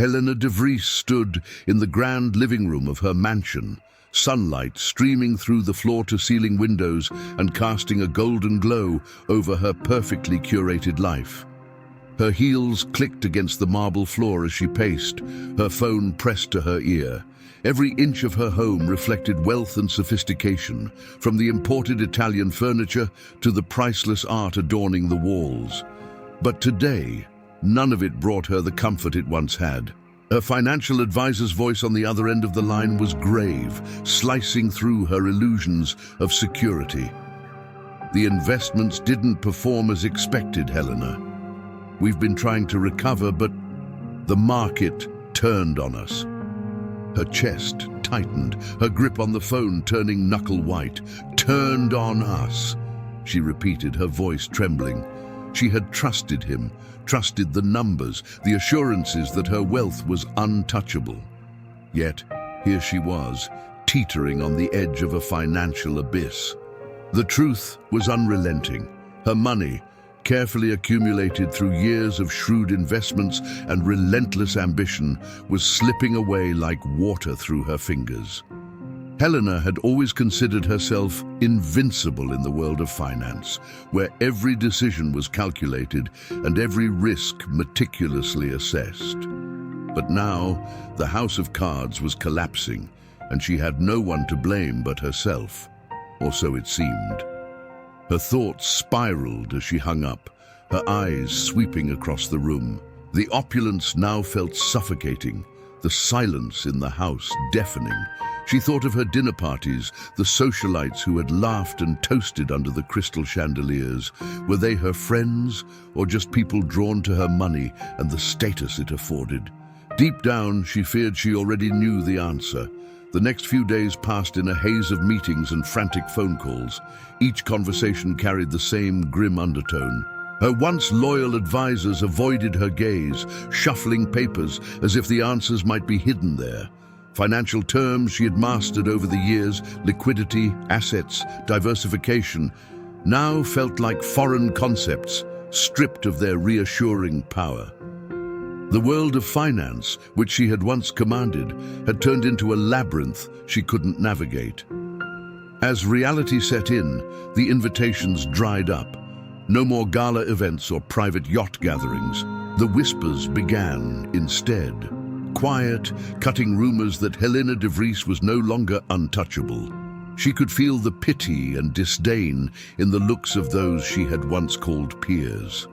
Helena de Vries stood in the grand living room of her mansion, sunlight streaming through the floor-to-ceiling windows and casting a golden glow over her perfectly curated life. Her heels clicked against the marble floor as she paced, her phone pressed to her ear. Every inch of her home reflected wealth and sophistication, from the imported Italian furniture to the priceless art adorning the walls. But today, none of it brought her the comfort it once had. Her financial advisor's voice on the other end of the line was grave, slicing through her illusions of security. The investments didn't perform as expected, Helena. We've been trying to recover, but the market turned on us. Her chest tightened, her grip on the phone turning knuckle white. Turned on us, she repeated, her voice trembling. She had trusted him, trusted the numbers, the assurances that her wealth was untouchable. Yet, here she was, teetering on the edge of a financial abyss. The truth was unrelenting. Her money, carefully accumulated through years of shrewd investments and relentless ambition, was slipping away like water through her fingers. Helena had always considered herself invincible in the world of finance, where every decision was calculated and every risk meticulously assessed. But now, the house of cards was collapsing, and she had no one to blame but herself, or so it seemed. Her thoughts spiraled as she hung up, her eyes sweeping across the room. The opulence now felt suffocating, the silence in the house deafening. She thought of her dinner parties, the socialites who had laughed and toasted under the crystal chandeliers. Were they her friends, or just people drawn to her money and the status it afforded? Deep down, she feared she already knew the answer. The next few days passed in a haze of meetings and frantic phone calls. Each conversation carried the same grim undertone. Her once loyal advisors avoided her gaze, shuffling papers as if the answers might be hidden there. Financial terms she had mastered over the years, liquidity, assets, diversification, now felt like foreign concepts, stripped of their reassuring power. The world of finance, which she had once commanded, had turned into a labyrinth she couldn't navigate. As reality set in, the invitations dried up. No more gala events or private yacht gatherings. The whispers began instead. Quiet, cutting rumors that Helena de Vries was no longer untouchable. She could feel the pity and disdain in the looks of those she had once called peers.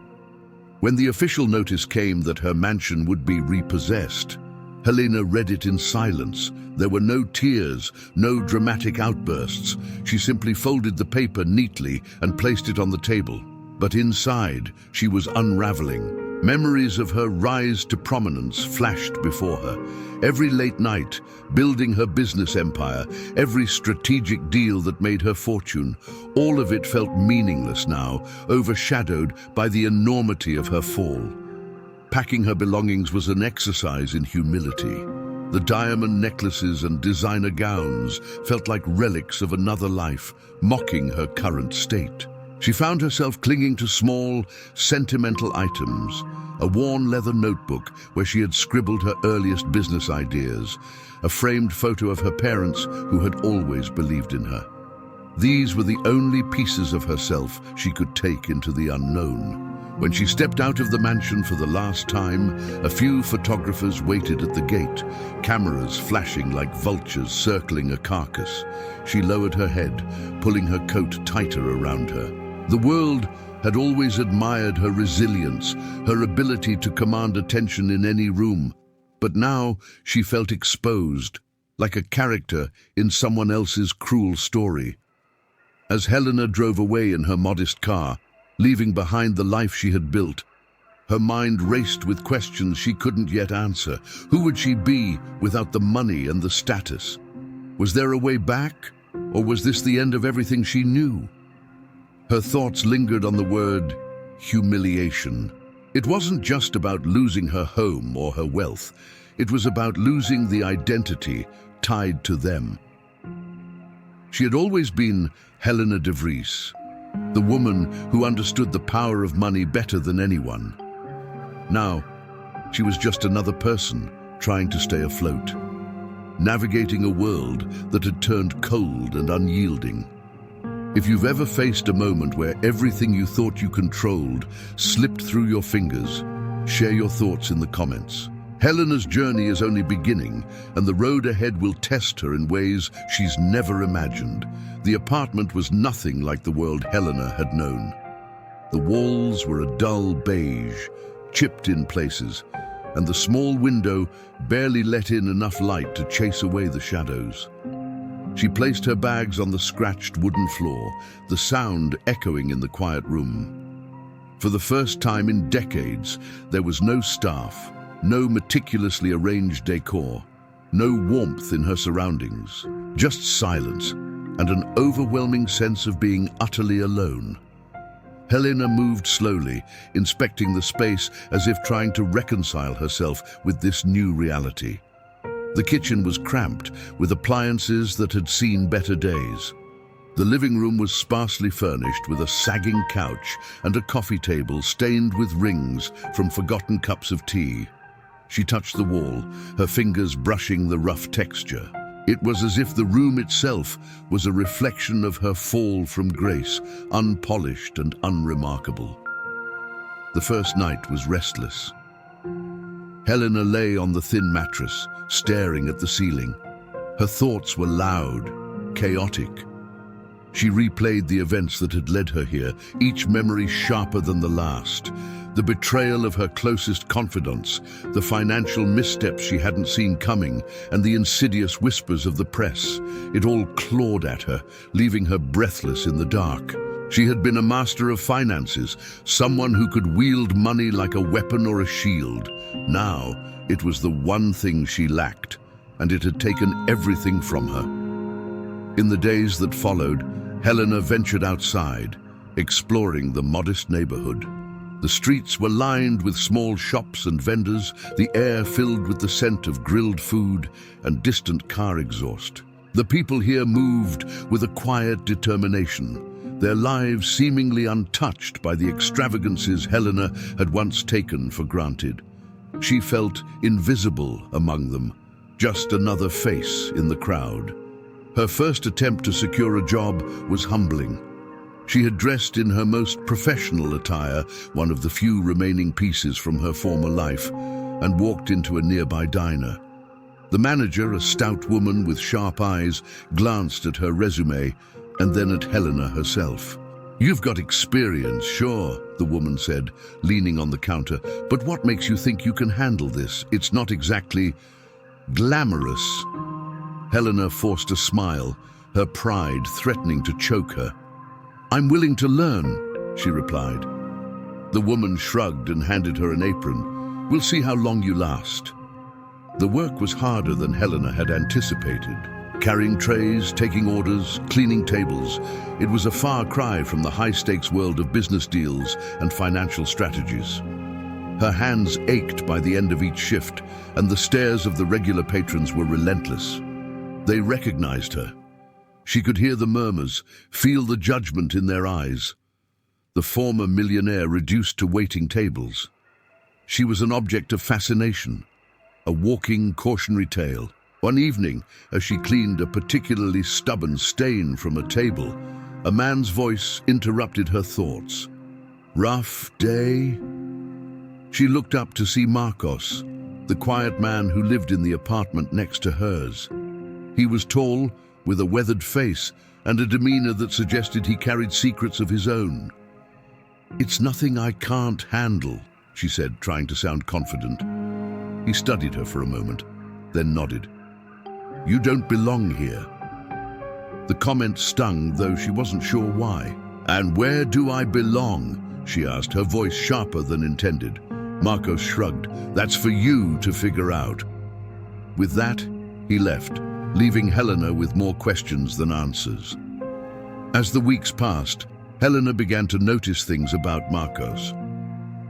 When the official notice came that her mansion would be repossessed, Helena read it in silence. There were no tears, no dramatic outbursts. She simply folded the paper neatly and placed it on the table. But inside, she was unraveling. Memories of her rise to prominence flashed before her. Every late night, building her business empire, every strategic deal that made her fortune, all of it felt meaningless now, overshadowed by the enormity of her fall. Packing her belongings was an exercise in humility. The diamond necklaces and designer gowns felt like relics of another life, mocking her current state. She found herself clinging to small, sentimental items, a worn leather notebook where she had scribbled her earliest business ideas, a framed photo of her parents who had always believed in her. These were the only pieces of herself she could take into the unknown. When she stepped out of the mansion for the last time, a few photographers waited at the gate, cameras flashing like vultures circling a carcass. She lowered her head, pulling her coat tighter around her. The world had always admired her resilience, her ability to command attention in any room. But now she felt exposed, like a character in someone else's cruel story. As Helena drove away in her modest car, leaving behind the life she had built, her mind raced with questions she couldn't yet answer. Who would she be without the money and the status? Was there a way back, or was this the end of everything she knew? Her thoughts lingered on the word humiliation. It wasn't just about losing her home or her wealth. It was about losing the identity tied to them. She had always been Helena de Vries, the woman who understood the power of money better than anyone. Now, She was just another person trying to stay afloat, navigating a world that had turned cold and unyielding. If you've ever faced a moment where everything you thought you controlled slipped through your fingers, share your thoughts in the comments. Helena's journey is only beginning, and the road ahead will test her in ways she's never imagined. The apartment was nothing like the world Helena had known. The walls were a dull beige, chipped in places, and the small window barely let in enough light to chase away the shadows. She placed her bags on the scratched wooden floor, the sound echoing in the quiet room. For the first time in decades, there was no staff, no meticulously arranged decor, no warmth in her surroundings, just silence and an overwhelming sense of being utterly alone. Helena moved slowly, inspecting the space as if trying to reconcile herself with this new reality. The kitchen was cramped, with appliances that had seen better days. The living room was sparsely furnished with a sagging couch and a coffee table stained with rings from forgotten cups of tea. She touched the wall, her fingers brushing the rough texture. It was as if the room itself was a reflection of her fall from grace, unpolished and unremarkable. The first night was restless. Helena lay on the thin mattress, staring at the ceiling. Her thoughts were loud, chaotic. She replayed the events that had led her here, each memory sharper than the last. The betrayal of her closest confidants, the financial missteps she hadn't seen coming, and the insidious whispers of the press. It all clawed at her, leaving her breathless in the dark. She had been a master of finances, someone who could wield money like a weapon or a shield. Now, it was the one thing she lacked, and it had taken everything from her. In the days that followed, Helena ventured outside, exploring the modest neighborhood. The streets were lined with small shops and vendors, the air filled with the scent of grilled food and distant car exhaust. The people here moved with a quiet determination, their lives seemingly untouched by the extravagances Helena had once taken for granted. She felt invisible among them, just another face in the crowd. Her first attempt to secure a job was humbling. She had dressed in her most professional attire, one of the few remaining pieces from her former life, and walked into a nearby diner. The manager, a stout woman with sharp eyes, glanced at her resume and then at Helena herself. "You've got experience, sure," the woman said, leaning on the counter, "but what makes you think you can handle this? It's not exactly glamorous." Helena forced a smile, her pride threatening to choke her. "I'm willing to learn," she replied. The woman shrugged and handed her an apron. "We'll see how long you last." The work was harder than Helena had anticipated. Carrying trays, taking orders, cleaning tables, it was a far cry from the high-stakes world of business deals and financial strategies. Her hands ached by the end of each shift, and the stares of the regular patrons were relentless. They recognized her. She could hear the murmurs, feel the judgment in their eyes. The former millionaire reduced to waiting tables. She was an object of fascination, a walking cautionary tale. One evening, as she cleaned a particularly stubborn stain from a table, a man's voice interrupted her thoughts. "Rough day?" She looked up to see Marcos, the quiet man who lived in the apartment next to hers. He was tall, with a weathered face and a demeanor that suggested he carried secrets of his own. "It's nothing I can't handle," she said, trying to sound confident. He studied her for a moment, then nodded. "You don't belong here." The comment stung, though she wasn't sure why. "And where do I belong?" she asked, her voice sharper than intended. Marcos shrugged. "That's for you to figure out." With that, he left, leaving Helena with more questions than answers. As the weeks passed, Helena began to notice things about Marcos.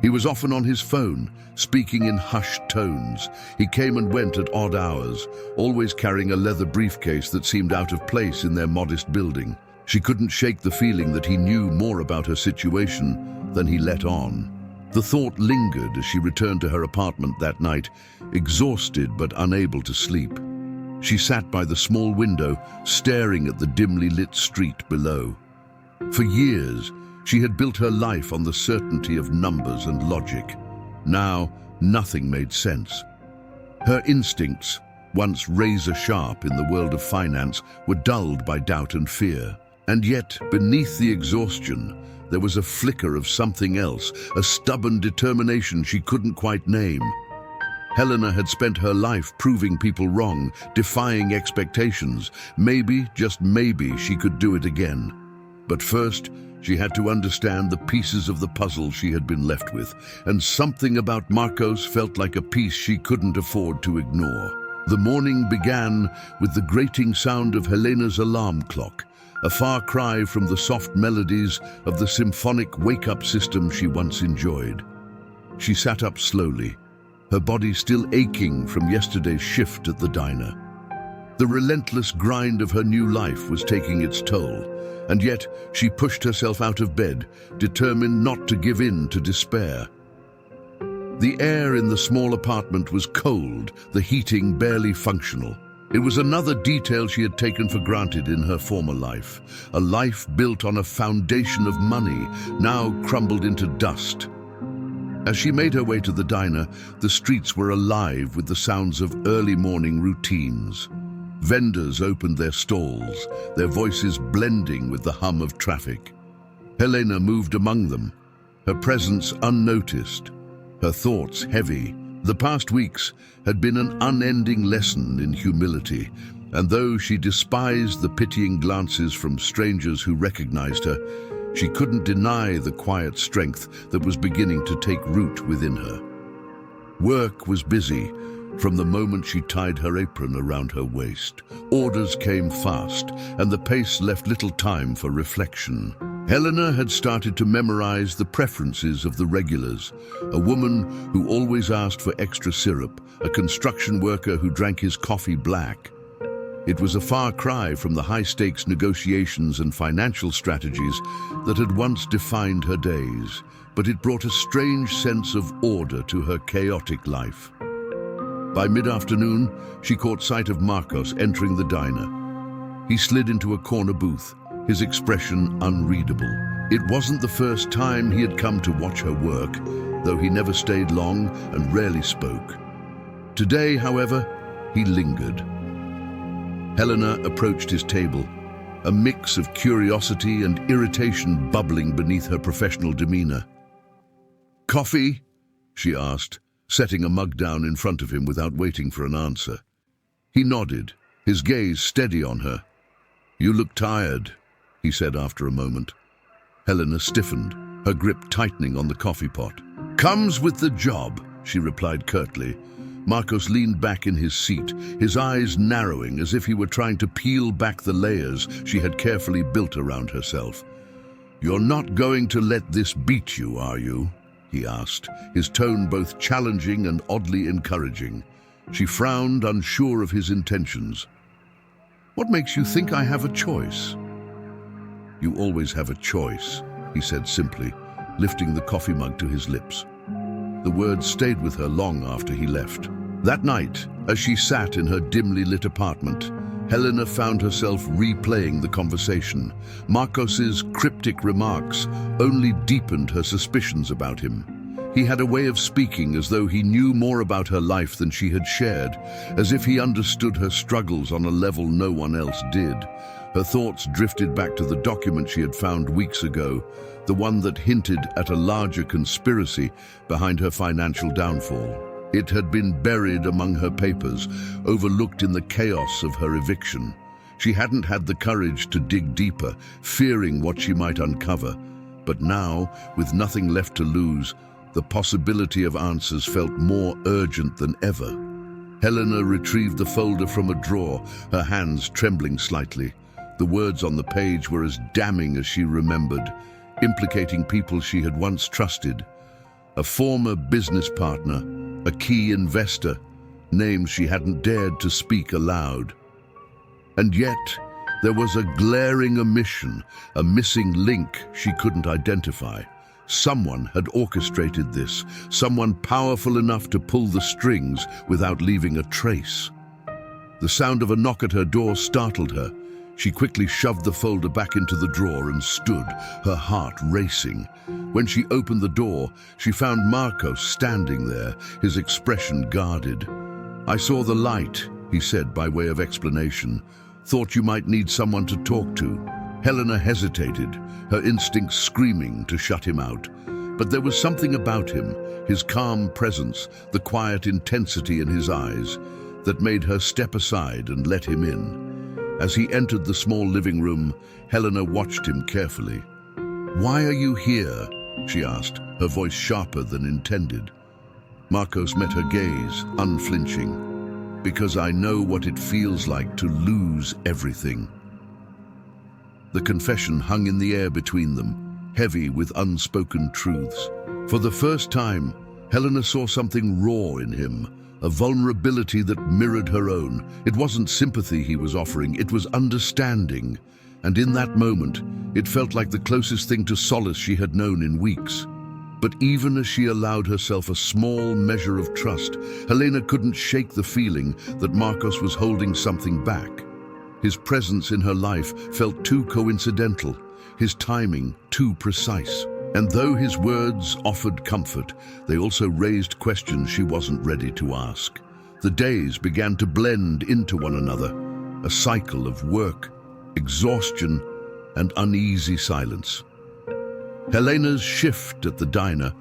He was often on his phone, speaking in hushed tones. He came and went at odd hours, always carrying a leather briefcase that seemed out of place in their modest building. She couldn't shake the feeling that he knew more about her situation than he let on. The thought lingered as she returned to her apartment that night, exhausted but unable to sleep. She sat by the small window, staring at the dimly lit street below. For years, she had built her life on the certainty of numbers and logic. Now, nothing made sense. Her instincts, once razor-sharp in the world of finance, were dulled by doubt and fear. And yet, beneath the exhaustion, there was a flicker of something else, a stubborn determination she couldn't quite name. Helena had spent her life proving people wrong, defying expectations. Maybe, just maybe, she could do it again. But first, she had to understand the pieces of the puzzle she had been left with, and something about Marcos felt like a piece she couldn't afford to ignore. The morning began with the grating sound of Helena's alarm clock, a far cry from the soft melodies of the symphonic wake-up system she once enjoyed. She sat up slowly, her body still aching from yesterday's shift at the diner. The relentless grind of her new life was taking its toll, and yet she pushed herself out of bed, determined not to give in to despair. The air in the small apartment was cold, the heating barely functional. It was another detail she had taken for granted in her former life, a life built on a foundation of money, now crumbled into dust. As she made her way to the diner, the streets were alive with the sounds of early morning routines. Vendors opened their stalls, their voices blending with the hum of traffic. Helena moved among them, her presence unnoticed, her thoughts heavy. The past weeks had been an unending lesson in humility, and though she despised the pitying glances from strangers who recognized her, she couldn't deny the quiet strength that was beginning to take root within her. Work was busy from the moment she tied her apron around her waist. Orders came fast, and the pace left little time for reflection. Helena had started to memorize the preferences of the regulars, a woman who always asked for extra syrup, a construction worker who drank his coffee black. It was a far cry from the high-stakes negotiations and financial strategies that had once defined her days, but it brought a strange sense of order to her chaotic life. By mid-afternoon, she caught sight of Marcos entering the diner. He slid into a corner booth, his expression unreadable. It wasn't the first time he had come to watch her work, though he never stayed long and rarely spoke. Today, however, he lingered. Helena approached his table, a mix of curiosity and irritation bubbling beneath her professional demeanor. "Coffee?" she asked, setting a mug down in front of him without waiting for an answer. He nodded, his gaze steady on her. "You look tired," he said after a moment. Helena stiffened, her grip tightening on the coffee pot. "Comes with the job," she replied curtly. Marcos leaned back in his seat, his eyes narrowing as if he were trying to peel back the layers she had carefully built around herself. "You're not going to let this beat you, are you?" he asked, his tone both challenging and oddly encouraging. She frowned, unsure of his intentions. "What makes you think I have a choice?" "You always have a choice," he said simply, lifting the coffee mug to his lips. The words stayed with her long after he left. That night, as she sat in her dimly lit apartment, Helena found herself replaying the conversation. Marcos's cryptic remarks only deepened her suspicions about him. He had a way of speaking as though he knew more about her life than she had shared, as if he understood her struggles on a level no one else did. Her thoughts drifted back to the document she had found weeks ago, the one that hinted at a larger conspiracy behind her financial downfall. It had been buried among her papers, overlooked in the chaos of her eviction. She hadn't had the courage to dig deeper, fearing what she might uncover. But now, with nothing left to lose, the possibility of answers felt more urgent than ever. Helena retrieved the folder from a drawer, her hands trembling slightly. The words on the page were as damning as she remembered, implicating people she had once trusted. A former business partner, a key investor, names she hadn't dared to speak aloud. And yet, there was a glaring omission, a missing link she couldn't identify. Someone had orchestrated this, someone powerful enough to pull the strings without leaving a trace. The sound of a knock at her door startled her. She quickly shoved the folder back into the drawer and stood, her heart racing. When she opened the door, she found Marcos standing there, his expression guarded. "I saw the light," he said by way of explanation. "Thought you might need someone to talk to." Helena hesitated, her instincts screaming to shut him out. But there was something about him, his calm presence, the quiet intensity in his eyes, that made her step aside and let him in. As he entered the small living room, Helena watched him carefully. "Why are you here?" she asked, her voice sharper than intended. Marcos met her gaze, unflinching. "Because I know what it feels like to lose everything." The confession hung in the air between them, heavy with unspoken truths. For the first time, Helena saw something raw in him, a vulnerability that mirrored her own. It wasn't sympathy he was offering, it was understanding. And in that moment, it felt like the closest thing to solace she had known in weeks. But even as she allowed herself a small measure of trust, Helena couldn't shake the feeling that Marcos was holding something back. His presence in her life felt too coincidental, his timing too precise. And though his words offered comfort, they also raised questions she wasn't ready to ask. The days began to blend into one another, a cycle of work, exhaustion, and uneasy silence. Helena's shift at the diner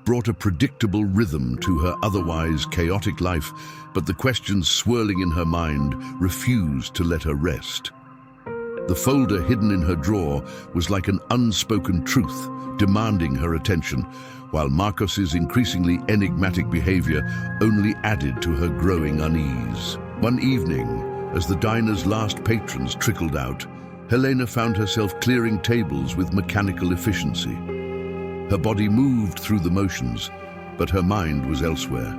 brought a predictable rhythm to her otherwise chaotic life, but the questions swirling in her mind refused to let her rest. The folder hidden in her drawer was like an unspoken truth, demanding her attention, while Marcos's increasingly enigmatic behavior only added to her growing unease. One evening, as the diner's last patrons trickled out, Helena found herself clearing tables with mechanical efficiency. Her body moved through the motions, but her mind was elsewhere.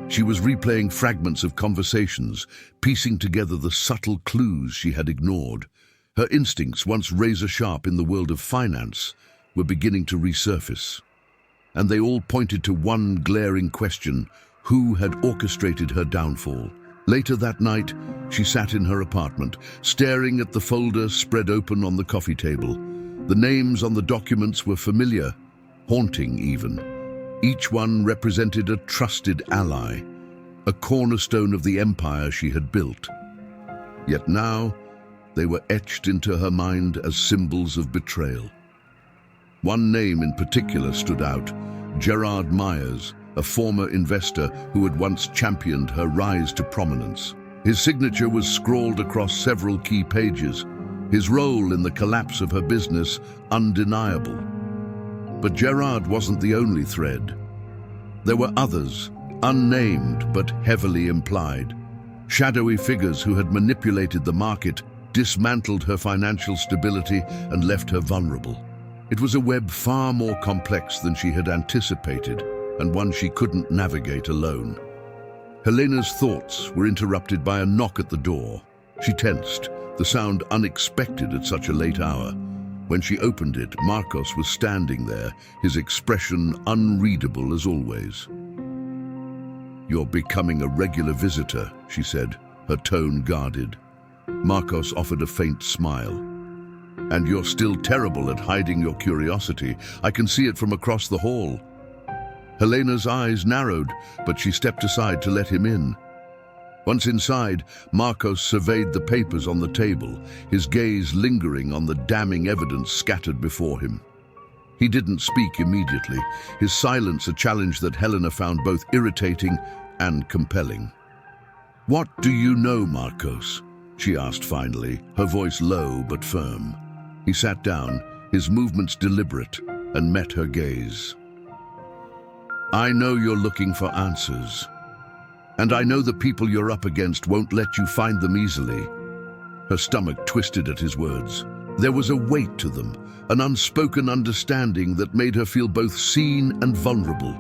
She was replaying fragments of conversations, piecing together the subtle clues she had ignored. Her instincts, once razor-sharp in the world of finance, were beginning to resurface. And they all pointed to one glaring question: who had orchestrated her downfall? Later that night, she sat in her apartment, staring at the folder spread open on the coffee table. The names on the documents were familiar, haunting even. Each one represented a trusted ally, a cornerstone of the empire she had built. Yet now, they were etched into her mind as symbols of betrayal. One name in particular stood out: Gerard Myers, a former investor who had once championed her rise to prominence. His signature was scrawled across several key pages, his role in the collapse of her business undeniable. But Gerard wasn't the only thread. There were others, unnamed but heavily implied. Shadowy figures who had manipulated the market, dismantled her financial stability, and left her vulnerable. It was a web far more complex than she had anticipated, and one she couldn't navigate alone. Helena's thoughts were interrupted by a knock at the door. She tensed, the sound unexpected at such a late hour. When she opened it, Marcos was standing there, his expression unreadable as always. "You're becoming a regular visitor," she said, her tone guarded. Marcos offered a faint smile. "And you're still terrible at hiding your curiosity. I can see it from across the hall." Helena's eyes narrowed, but she stepped aside to let him in. Once inside, Marcos surveyed the papers on the table, his gaze lingering on the damning evidence scattered before him. He didn't speak immediately, his silence a challenge that Helena found both irritating and compelling. "What do you know, Marcos?" she asked finally, her voice low but firm. He sat down, his movements deliberate, and met her gaze. "I know you're looking for answers. And I know the people you're up against won't let you find them easily." Her stomach twisted at his words. There was a weight to them, an unspoken understanding that made her feel both seen and vulnerable.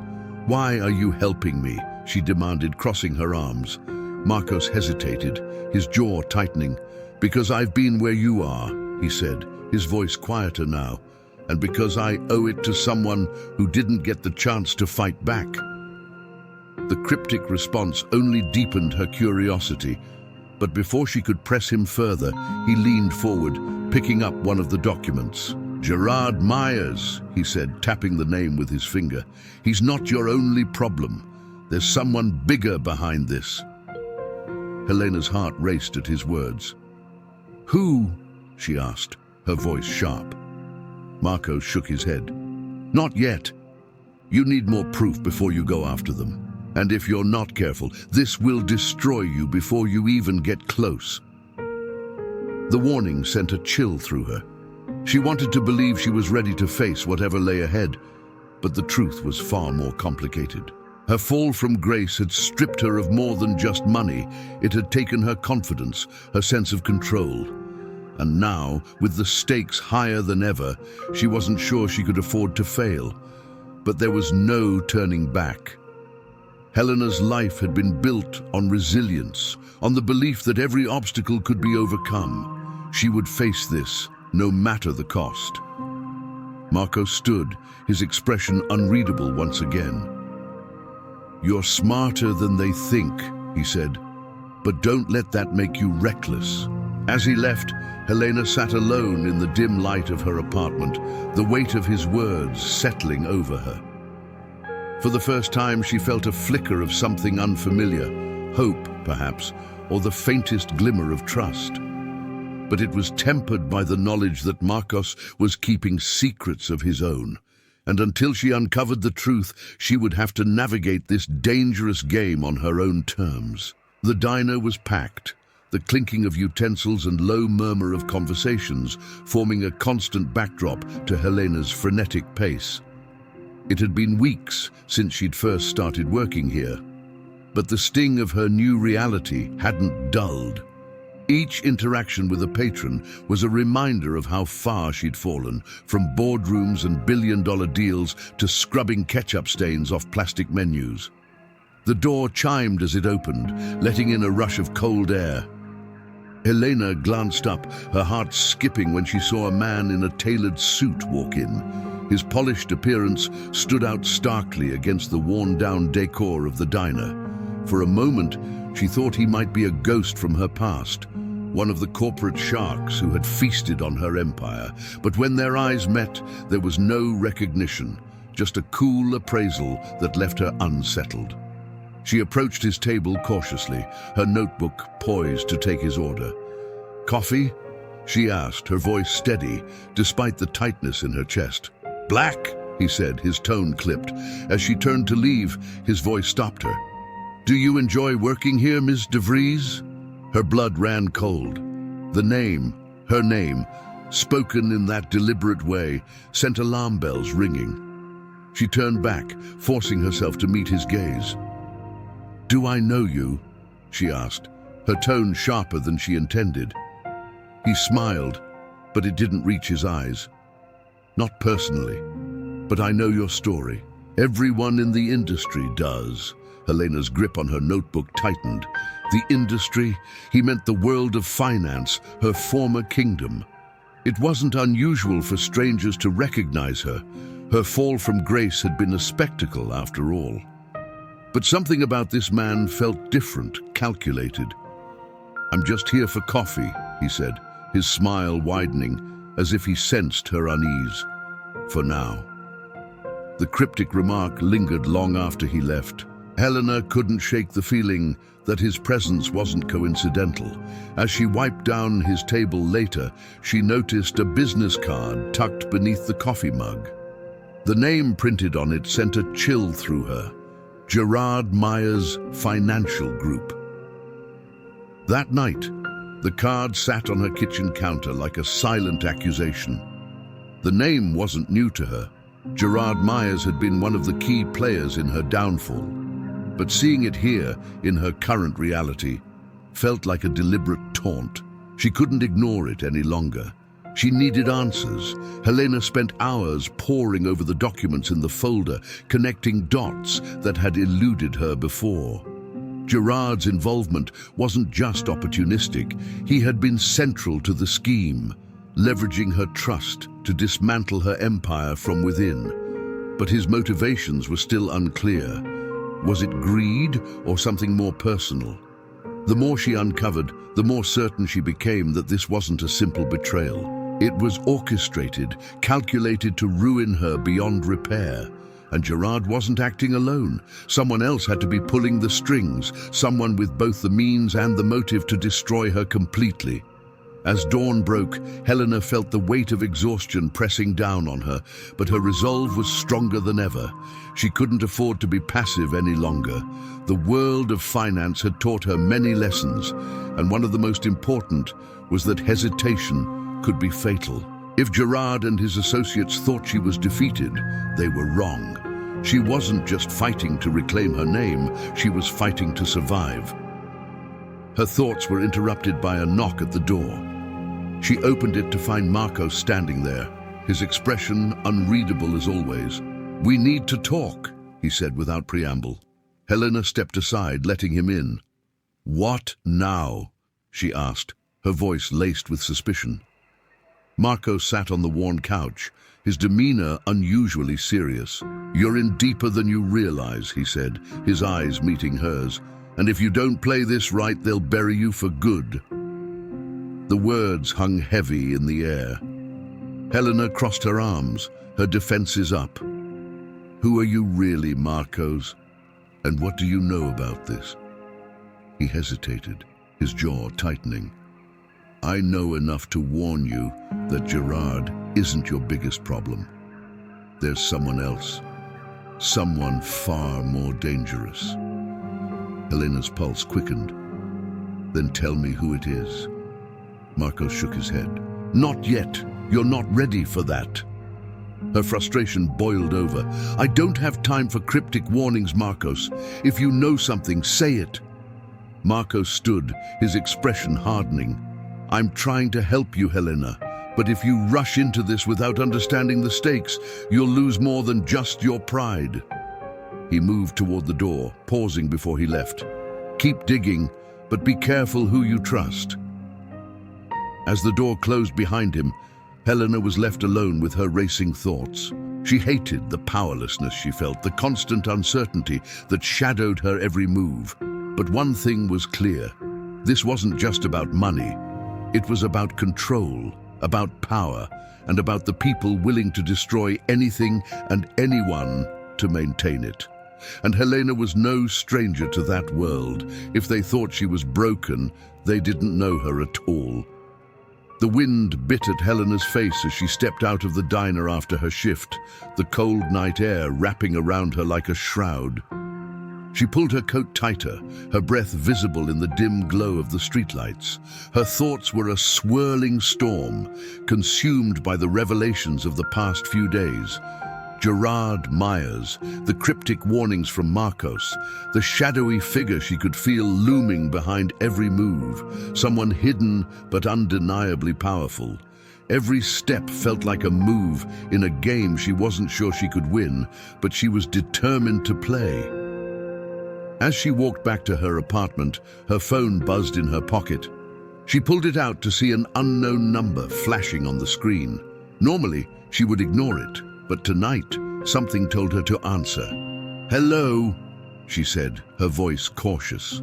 "Why are you helping me?" she demanded, crossing her arms. Marcos hesitated, his jaw tightening. "Because I've been where you are," he said, his voice quieter now. and because I owe it to someone who didn't get the chance to fight back." The cryptic response only deepened her curiosity, but before she could press him further, he leaned forward, picking up one of the documents. "Gerard Myers," he said, tapping the name with his finger. "He's not your only problem. There's someone bigger behind this." Helena's heart raced at his words. "Who?" she asked, her voice sharp. Marco shook his head. "Not yet. You need more proof before you go after them. And if you're not careful, this will destroy you before you even get close." The warning sent a chill through her. She wanted to believe she was ready to face whatever lay ahead, but the truth was far more complicated. Her fall from grace had stripped her of more than just money. It had taken her confidence, her sense of control. And now, with the stakes higher than ever, she wasn't sure she could afford to fail. But there was no turning back. Helena's life had been built on resilience, on the belief that every obstacle could be overcome. She would face this, no matter the cost. Marco stood, his expression unreadable once again. "You're smarter than they think," he said, "but don't let that make you reckless." As he left, Helena sat alone in the dim light of her apartment, the weight of his words settling over her. For the first time, she felt a flicker of something unfamiliar, hope, perhaps, or the faintest glimmer of trust. But it was tempered by the knowledge that Marcos was keeping secrets of his own. And until she uncovered the truth, she would have to navigate this dangerous game on her own terms. The diner was packed, the clinking of utensils and low murmur of conversations forming a constant backdrop to Helena's frenetic pace. It had been weeks since she'd first started working here, but the sting of her new reality hadn't dulled. Each interaction with a patron was a reminder of how far she'd fallen, from boardrooms and billion-dollar deals to scrubbing ketchup stains off plastic menus. The door chimed as it opened, letting in a rush of cold air. Helena glanced up, her heart skipping when she saw a man in a tailored suit walk in. His polished appearance stood out starkly against the worn-down decor of the diner. For a moment, she thought he might be a ghost from her past, one of the corporate sharks who had feasted on her empire. But when their eyes met, there was no recognition, just a cool appraisal that left her unsettled. She approached his table cautiously, her notebook poised to take his order. "Coffee?" she asked, her voice steady, despite the tightness in her chest. "Black," he said, his tone clipped. As she turned to leave, his voice stopped her. "Do you enjoy working here, Ms. de Vries?" Her blood ran cold. The name, her name, spoken in that deliberate way, sent alarm bells ringing. She turned back, forcing herself to meet his gaze. "Do I know you?" she asked, her tone sharper than she intended. He smiled, but it didn't reach his eyes. "Not personally, but I know your story. Everyone in the industry does." Helena's grip on her notebook tightened. The industry, he meant the world of finance, her former kingdom. It wasn't unusual for strangers to recognize her. Her fall from grace had been a spectacle, after all. But something about this man felt different, calculated. "I'm just here for coffee," he said, his smile widening, as if he sensed her unease. "For now." The cryptic remark lingered long after he left. Helena couldn't shake the feeling that his presence wasn't coincidental. As she wiped down his table later, she noticed a business card tucked beneath the coffee mug. The name printed on it sent a chill through her. Gerard Myers Financial Group. That night, the card sat on her kitchen counter like a silent accusation. The name wasn't new to her. Gerard Myers had been one of the key players in her downfall. But seeing it here, in her current reality, felt like a deliberate taunt. She couldn't ignore it any longer. She needed answers. Helena spent hours poring over the documents in the folder, connecting dots that had eluded her before. Gerard's involvement wasn't just opportunistic. He had been central to the scheme. leveraging her trust to dismantle her empire from within. But his motivations were still unclear. Was it greed or something more personal? The more she uncovered, the more certain she became that this wasn't a simple betrayal. It was orchestrated, calculated to ruin her beyond repair. And Gerard wasn't acting alone. Someone else had to be pulling the strings, someone with both the means and the motive to destroy her completely. As dawn broke, Helena felt the weight of exhaustion pressing down on her, but her resolve was stronger than ever. She couldn't afford to be passive any longer. The world of finance had taught her many lessons, and one of the most important was that hesitation could be fatal. If Gerard and his associates thought she was defeated, they were wrong. She wasn't just fighting to reclaim her name, she was fighting to survive. Her thoughts were interrupted by a knock at the door. She opened it to find Marcos standing there, his expression unreadable as always. "We need to talk," he said without preamble. Helena stepped aside, letting him in. "What now?" she asked, her voice laced with suspicion. Marcos sat on the worn couch, his demeanor unusually serious. "You're in deeper than you realize," he said, his eyes meeting hers. "And if you don't play this right, they'll bury you for good." The words hung heavy in the air. Helena crossed her arms, her defenses up. "Who are you really, Marcos? And what do you know about this?" He hesitated, his jaw tightening. "I know enough to warn you that Gerard isn't your biggest problem. There's someone else, someone far more dangerous." Helena's pulse quickened. "Then tell me who it is." Marcos shook his head. "Not yet. You're not ready for that." Her frustration boiled over. "I don't have time for cryptic warnings, Marcos. If you know something, say it." Marcos stood, his expression hardening. "I'm trying to help you, Helena, but if you rush into this without understanding the stakes, you'll lose more than just your pride." He moved toward the door, pausing before he left. "Keep digging, but be careful who you trust." As the door closed behind him, Helena was left alone with her racing thoughts. She hated the powerlessness she felt, the constant uncertainty that shadowed her every move. But one thing was clear. This wasn't just about money. It was about control, about power, and about the people willing to destroy anything and anyone to maintain it. And Helena was no stranger to that world. If they thought she was broken, they didn't know her at all. The wind bit at Helena's face as she stepped out of the diner after her shift, the cold night air wrapping around her like a shroud. She pulled her coat tighter, her breath visible in the dim glow of the streetlights. Her thoughts were a swirling storm, consumed by the revelations of the past few days. Gerard Myers, the cryptic warnings from Marcos, the shadowy figure she could feel looming behind every move, someone hidden but undeniably powerful. Every step felt like a move in a game she wasn't sure she could win, but she was determined to play. As she walked back to her apartment, her phone buzzed in her pocket. She pulled it out to see an unknown number flashing on the screen. Normally, she would ignore it, but tonight, something told her to answer. "Hello," she said, her voice cautious.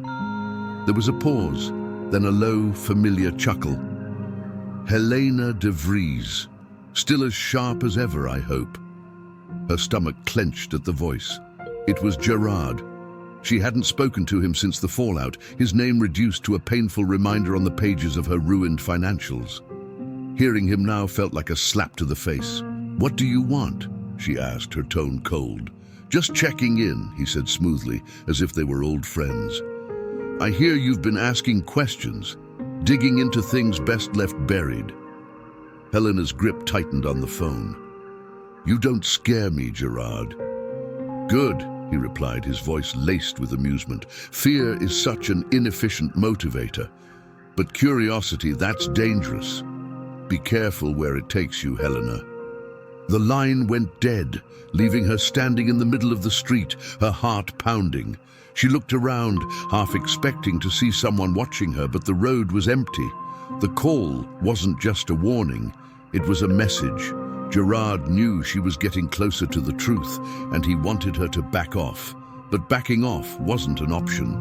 There was a pause, then a low, familiar chuckle. "Helena de Vries. Still as sharp as ever, I hope." Her stomach clenched at the voice. It was Gerard. She hadn't spoken to him since the fallout, his name reduced to a painful reminder on the pages of her ruined financials. Hearing him now felt like a slap to the face. "What do you want?" she asked, her tone cold. "Just checking in," he said smoothly, as if they were old friends. "I hear you've been asking questions, digging into things best left buried." Helena's grip tightened on the phone. "You don't scare me, Gerard." "Good," he replied, his voice laced with amusement. "Fear is such an inefficient motivator. But curiosity, that's dangerous. Be careful where it takes you, Helena." The line went dead, leaving her standing in the middle of the street, her heart pounding. She looked around, half expecting to see someone watching her, but the road was empty. The call wasn't just a warning, it was a message. Gerard knew she was getting closer to the truth, and he wanted her to back off. But backing off wasn't an option.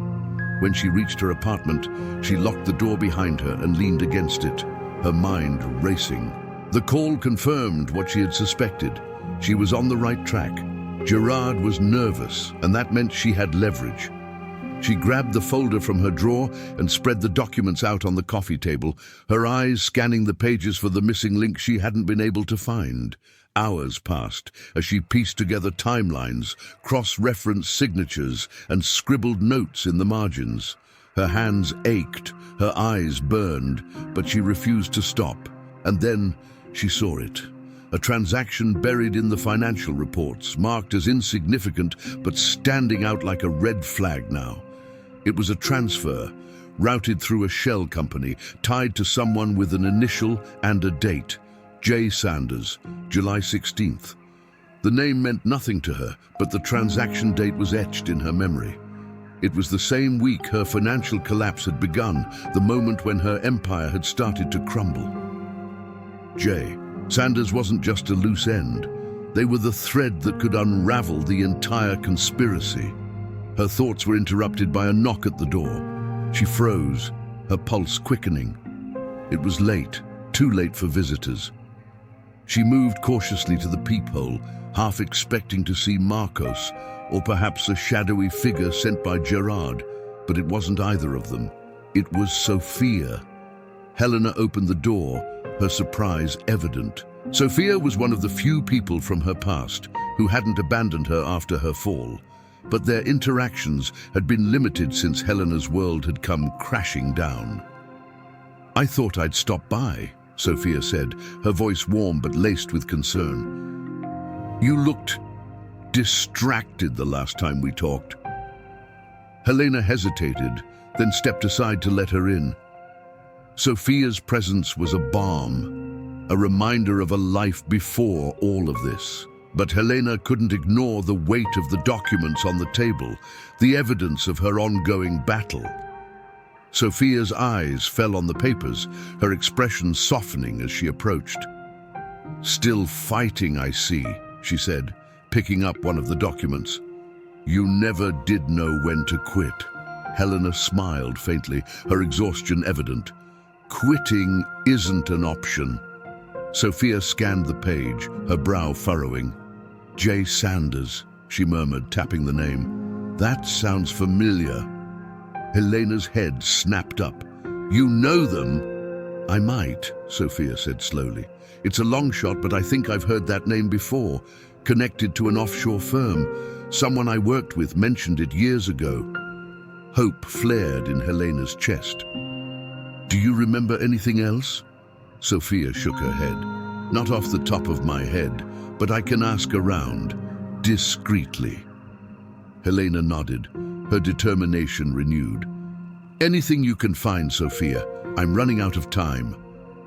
When she reached her apartment, she locked the door behind her and leaned against it, her mind racing. The call confirmed what she had suspected. She was on the right track. Gerard was nervous, and that meant she had leverage. She grabbed the folder from her drawer and spread the documents out on the coffee table, her eyes scanning the pages for the missing link she hadn't been able to find. Hours passed as she pieced together timelines, cross-referenced signatures, and scribbled notes in the margins. Her hands ached, her eyes burned, but she refused to stop. And then she saw it. A transaction buried in the financial reports, marked as insignificant but standing out like a red flag now. It was a transfer, routed through a shell company, tied to someone with an initial and a date. J. Sanders, July 16th. The name meant nothing to her, but the transaction date was etched in her memory. It was the same week her financial collapse had begun, the moment when her empire had started to crumble. J. Sanders wasn't just a loose end. They were the thread that could unravel the entire conspiracy. Her thoughts were interrupted by a knock at the door. She froze, her pulse quickening. It was late, too late for visitors. She moved cautiously to the peephole, half expecting to see Marcos, or perhaps a shadowy figure sent by Gerard, but it wasn't either of them. It was Sophia. Helena opened the door, her surprise evident. Sophia was one of the few people from her past who hadn't abandoned her after her fall, but their interactions had been limited since Helena's world had come crashing down. "I thought I'd stop by," Sophia said, her voice warm but laced with concern. "You looked distracted the last time we talked." Helena hesitated, then stepped aside to let her in. Sophia's presence was a balm, a reminder of a life before all of this. But Helena couldn't ignore the weight of the documents on the table, the evidence of her ongoing battle. Sophia's eyes fell on the papers, her expression softening as she approached. "Still fighting, I see," she said, picking up one of the documents. "You never did know when to quit." Helena smiled faintly, her exhaustion evident. "Quitting isn't an option." Sophia scanned the page, her brow furrowing. "J. Sanders," she murmured, tapping the name. "That sounds familiar." Helena's head snapped up. "You know them?" "I might," Sophia said slowly. "It's a long shot, but I think I've heard that name before, connected to an offshore firm. Someone I worked with mentioned it years ago." Hope flared in Helena's chest. "Do you remember anything else?" Sophia shook her head. "Not off the top of my head, but I can ask around, discreetly." Helena nodded, her determination renewed. "Anything you can find, Sophia. I'm running out of time."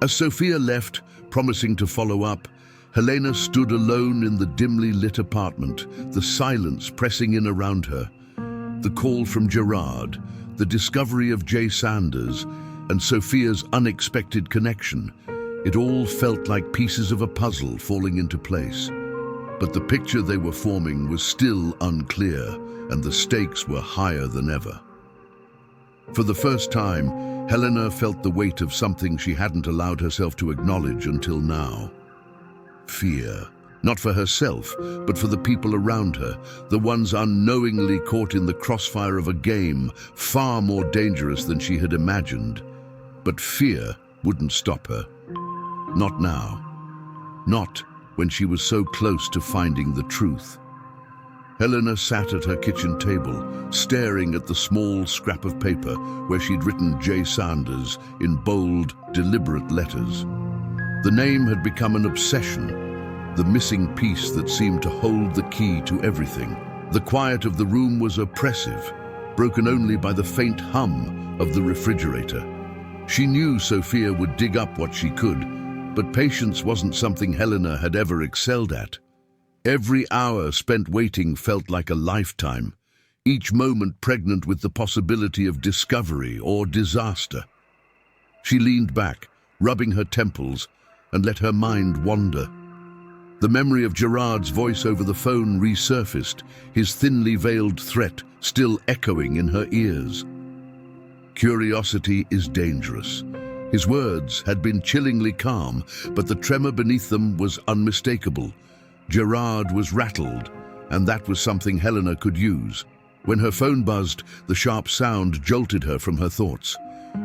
As Sophia left, promising to follow up, Helena stood alone in the dimly lit apartment, the silence pressing in around her. The call from Gerard, the discovery of J. Sanders, and Sophia's unexpected connection. It all felt like pieces of a puzzle falling into place. But the picture they were forming was still unclear, and the stakes were higher than ever. For the first time, Helena felt the weight of something she hadn't allowed herself to acknowledge until now. Fear. Not for herself, but for the people around her, the ones unknowingly caught in the crossfire of a game far more dangerous than she had imagined. But fear wouldn't stop her. Not now. Not when she was so close to finding the truth. Helena sat at her kitchen table, staring at the small scrap of paper where she'd written J. Sanders in bold, deliberate letters. The name had become an obsession, the missing piece that seemed to hold the key to everything. The quiet of the room was oppressive, broken only by the faint hum of the refrigerator. She knew Sophia would dig up what she could, but patience wasn't something Helena had ever excelled at. Every hour spent waiting felt like a lifetime. each moment pregnant with the possibility of discovery or disaster. She leaned back, rubbing her temples, and let her mind wander. The memory of Gerard's voice over the phone resurfaced, his thinly veiled threat still echoing in her ears. Curiosity is dangerous. His words had been chillingly calm, but the tremor beneath them was unmistakable. Gerard was rattled, and that was something Helena could use. When her phone buzzed, the sharp sound jolted her from her thoughts.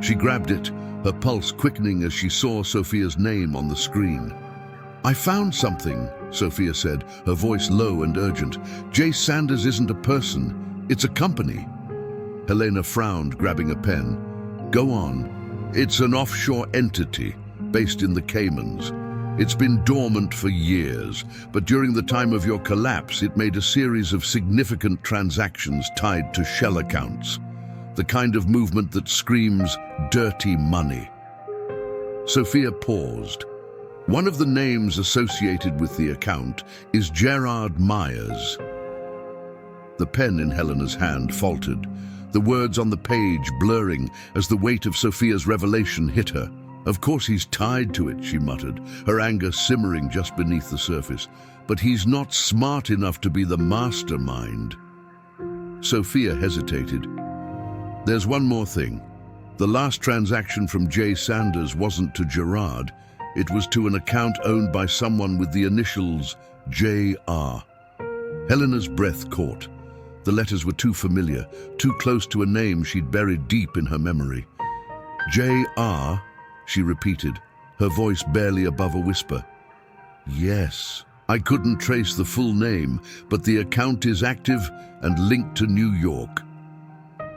She grabbed it, her pulse quickening as she saw Sophia's name on the screen. "I found something," Sophia said, her voice low and urgent. "J. Sanders isn't a person, it's a company." Helena frowned, grabbing a pen. "Go on." "It's an offshore entity based in the Caymans. It's been dormant for years, but during the time of your collapse, it made a series of significant transactions tied to shell accounts. The kind of movement that screams dirty money." Sophia paused. One of the names associated with the account is Gerard Myers. The pen in Helena's hand faltered, the words on the page blurring as the weight of Sophia's revelation hit her. "Of course he's tied to it," she muttered, her anger simmering just beneath the surface. "But he's not smart enough to be the mastermind." Sophia hesitated. "There's one more thing. The last transaction from J. Sanders wasn't to Gerard. It was to an account owned by someone with the initials J.R. Helena's breath caught. The letters were too familiar, too close to a name she'd buried deep in her memory. "J.R.?" she repeated, her voice barely above a whisper. "Yes." "I couldn't trace the full name, but the account is active and linked to New York."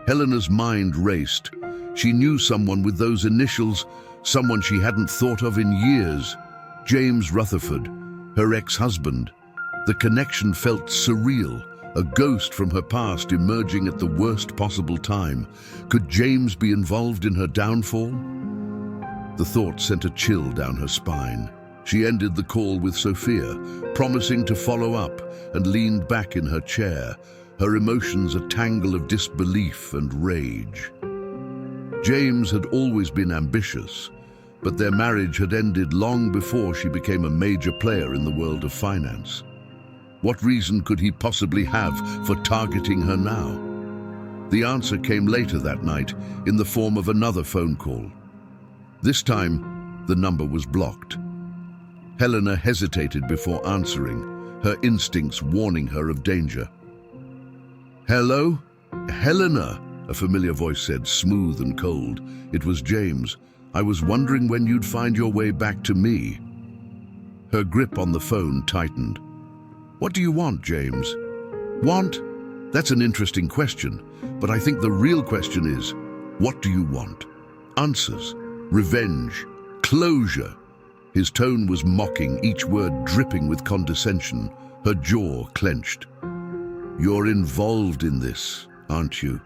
Helena's mind raced. She knew someone with those initials, someone she hadn't thought of in years. James Rutherford, her ex-husband. The connection felt surreal, a ghost from her past emerging at the worst possible time. Could James be involved in her downfall? The thought sent a chill down her spine. She ended the call with Sophia, promising to follow up, and leaned back in her chair, her emotions a tangle of disbelief and rage. James had always been ambitious, but their marriage had ended long before she became a major player in the world of finance. What reason could he possibly have for targeting her now? The answer came later that night in the form of another phone call. This time, the number was blocked. Helena hesitated before answering, her instincts warning her of danger. "Hello? Helena," a familiar voice said, smooth and cold. It was James. "I was wondering when you'd find your way back to me." Her grip on the phone tightened. "What do you want, James?" "Want? That's an interesting question, but I think the real question is, what do you want? Answers, revenge, closure." His tone was mocking, each word dripping with condescension, her jaw clenched. "You're involved in this, aren't you?"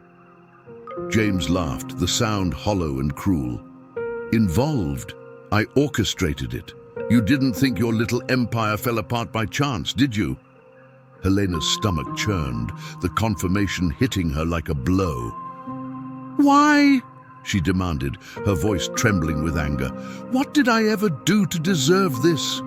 James laughed, the sound hollow and cruel. "Involved? I orchestrated it. You didn't think your little empire fell apart by chance, did you?" Helena's stomach churned, the confirmation hitting her like a blow. "Why?" she demanded, her voice trembling with anger. "What did I ever do to deserve this?"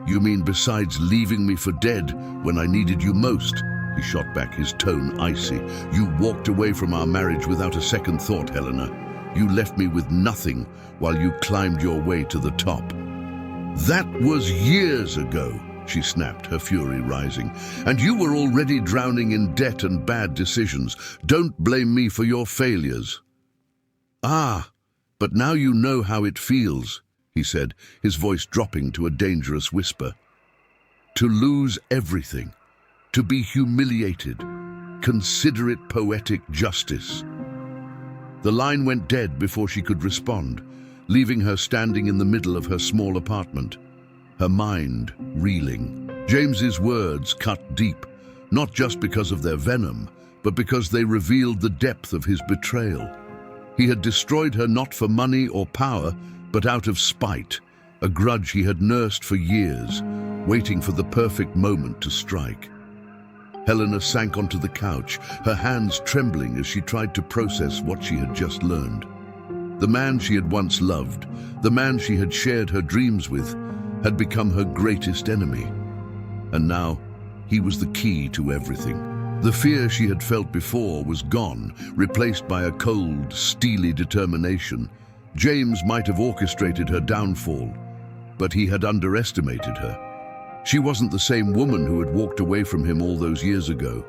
"You mean besides leaving me for dead when I needed you most?" He shot back, his tone icy. "You walked away from our marriage without a second thought, Helena. You left me with nothing while you climbed your way to the top." "That was years ago," she snapped, her fury rising. "And you were already drowning in debt and bad decisions. Don't blame me for your failures." "Ah, but now you know how it feels," he said, his voice dropping to a dangerous whisper. "To lose everything. To be humiliated. Consider it poetic justice." The line went dead before she could respond, leaving her standing in the middle of her small apartment, her mind reeling. James's words cut deep, not just because of their venom, but because they revealed the depth of his betrayal. He had destroyed her not for money or power, but out of spite, a grudge he had nursed for years, waiting for the perfect moment to strike. Helena sank onto the couch, her hands trembling as she tried to process what she had just learned. The man she had once loved, the man she had shared her dreams with, had become her greatest enemy. And now, he was the key to everything. The fear she had felt before was gone, replaced by a cold, steely determination. James might have orchestrated her downfall, but he had underestimated her. She wasn't the same woman who had walked away from him all those years ago.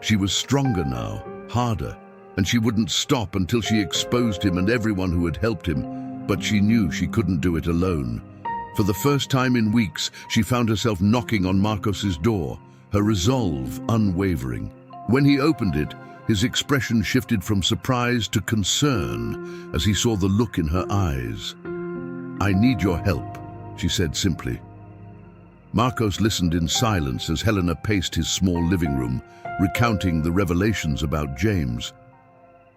She was stronger now, harder, and she wouldn't stop until she exposed him and everyone who had helped him, but she knew she couldn't do it alone. For the first time in weeks, she found herself knocking on Marcos's door, her resolve unwavering. When he opened it, his expression shifted from surprise to concern as he saw the look in her eyes. "I need your help," she said simply. Marcos listened in silence as Helena paced his small living room, recounting the revelations about James.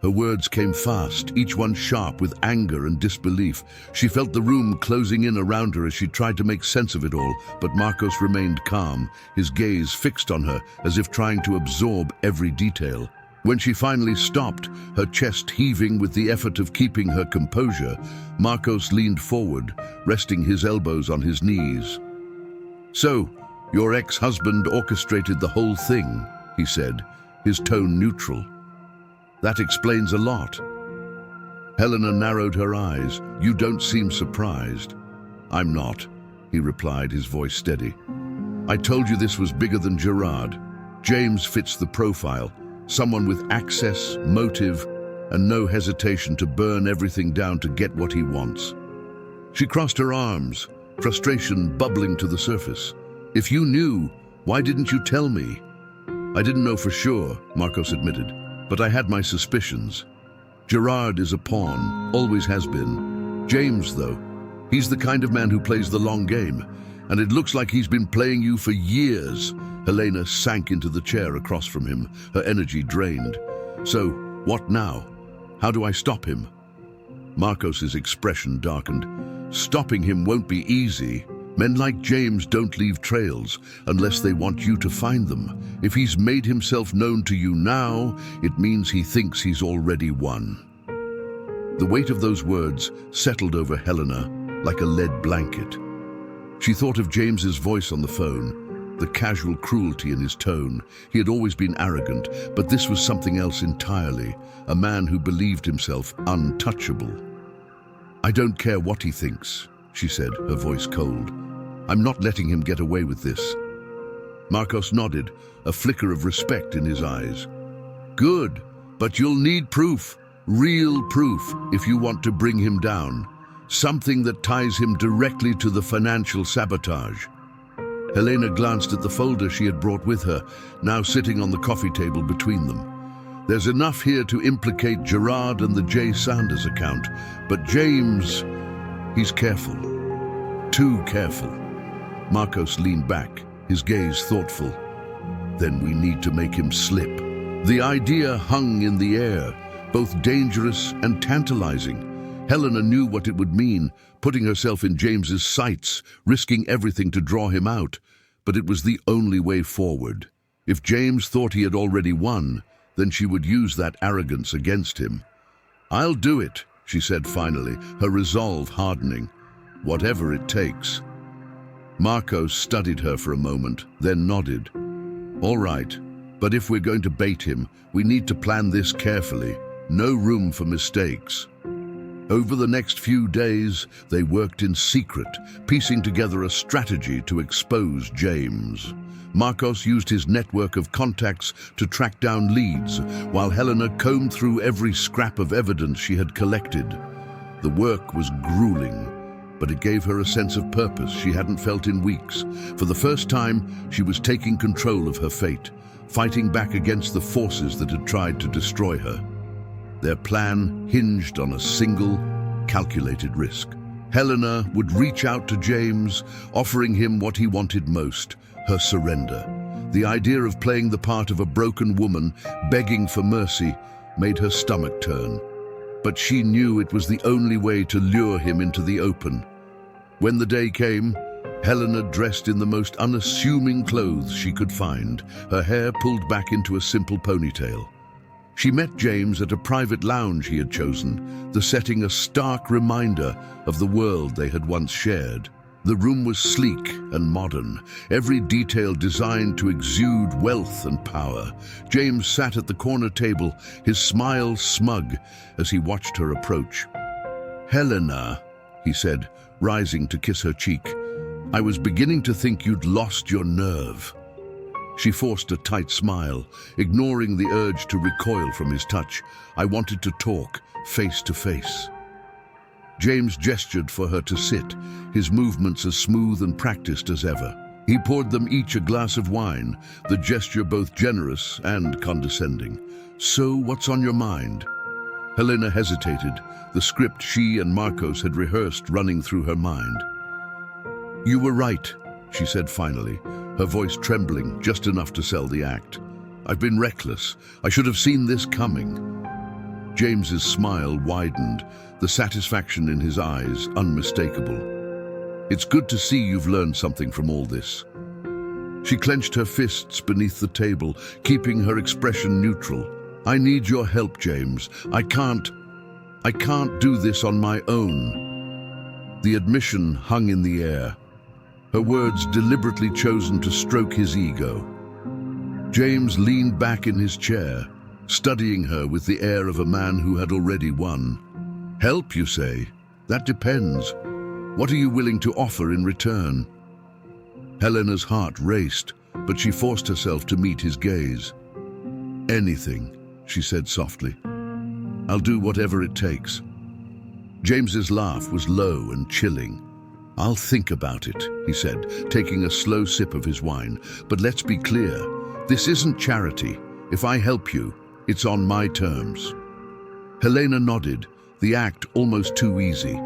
Her words came fast, each one sharp with anger and disbelief. She felt the room closing in around her as she tried to make sense of it all, but Marcos remained calm, his gaze fixed on her as if trying to absorb every detail. When she finally stopped, her chest heaving with the effort of keeping her composure, Marcos leaned forward, resting his elbows on his knees. "So, your ex-husband orchestrated the whole thing," he said, his tone neutral. "That explains a lot." Helena narrowed her eyes. "You don't seem surprised." "I'm not," he replied, his voice steady. "I told you this was bigger than Gerard. James fits the profile, someone with access, motive, and no hesitation to burn everything down to get what he wants." She crossed her arms, frustration bubbling to the surface. "If you knew, why didn't you tell me?" "I didn't know for sure," Marcos admitted, "but I had my suspicions. Gerard is a pawn, always has been. James, though, he's the kind of man who plays the long game, and it looks like he's been playing you for years." Helena sank into the chair across from him, her energy drained. "So, what now? How do I stop him?" Marcos's expression darkened. "Stopping him won't be easy. Men like James don't leave trails unless they want you to find them. If he's made himself known to you now, it means he thinks he's already won." The weight of those words settled over Helena like a lead blanket. She thought of James's voice on the phone, the casual cruelty in his tone. He had always been arrogant, but this was something else entirely, a man who believed himself untouchable. "I don't care what he thinks," she said, her voice cold. "I'm not letting him get away with this." Marcos nodded, a flicker of respect in his eyes. "Good, but you'll need proof, real proof, if you want to bring him down. Something that ties him directly to the financial sabotage." Helena glanced at the folder she had brought with her, now sitting on the coffee table between them. "There's enough here to implicate Gerard and the J. Sanders account, but James, he's careful. Too careful." Marcos leaned back, his gaze thoughtful. "Then we need to make him slip." The idea hung in the air, both dangerous and tantalizing. Helena knew what it would mean, putting herself in James's sights, risking everything to draw him out. But it was the only way forward. If James thought he had already won, then she would use that arrogance against him. "I'll do it," she said finally, her resolve hardening. "Whatever it takes." Marcos studied her for a moment, then nodded. "All right, but if we're going to bait him, we need to plan this carefully. No room for mistakes." Over the next few days, they worked in secret, piecing together a strategy to expose James. Marcos used his network of contacts to track down leads, while Helena combed through every scrap of evidence she had collected. The work was grueling, but it gave her a sense of purpose she hadn't felt in weeks. For the first time, she was taking control of her fate, fighting back against the forces that had tried to destroy her. Their plan hinged on a single, calculated risk. Helena would reach out to James, offering him what he wanted most, her surrender. The idea of playing the part of a broken woman, begging for mercy, made her stomach turn. But she knew it was the only way to lure him into the open. When the day came, Helena dressed in the most unassuming clothes she could find, her hair pulled back into a simple ponytail. She met James at a private lounge he had chosen, the setting a stark reminder of the world they had once shared. The room was sleek and modern, every detail designed to exude wealth and power. James sat at the corner table, his smile smug as he watched her approach. "Helena," he said, rising to kiss her cheek, "I was beginning to think you'd lost your nerve." She forced a tight smile, ignoring the urge to recoil from his touch. "I wanted to talk, face to face." James gestured for her to sit, his movements as smooth and practiced as ever. He poured them each a glass of wine, the gesture both generous and condescending. "So, what's on your mind?" Helena hesitated, the script she and Marcos had rehearsed running through her mind. "You were right," she said finally, her voice trembling just enough to sell the act. "I've been reckless. I should have seen this coming." James's smile widened, the satisfaction in his eyes unmistakable. "It's good to see you've learned something from all this." She clenched her fists beneath the table, keeping her expression neutral. "I need your help, James. I can't do this on my own." The admission hung in the air, her words deliberately chosen to stroke his ego. James leaned back in his chair, studying her with the air of a man who had already won. "Help, you say? That depends. What are you willing to offer in return?" Helena's heart raced, but she forced herself to meet his gaze. "Anything," she said softly. "I'll do whatever it takes." James's laugh was low and chilling. "I'll think about it," he said, taking a slow sip of his wine. "But let's be clear, this isn't charity. If I help you, it's on my terms." Helena nodded, the act almost too easy.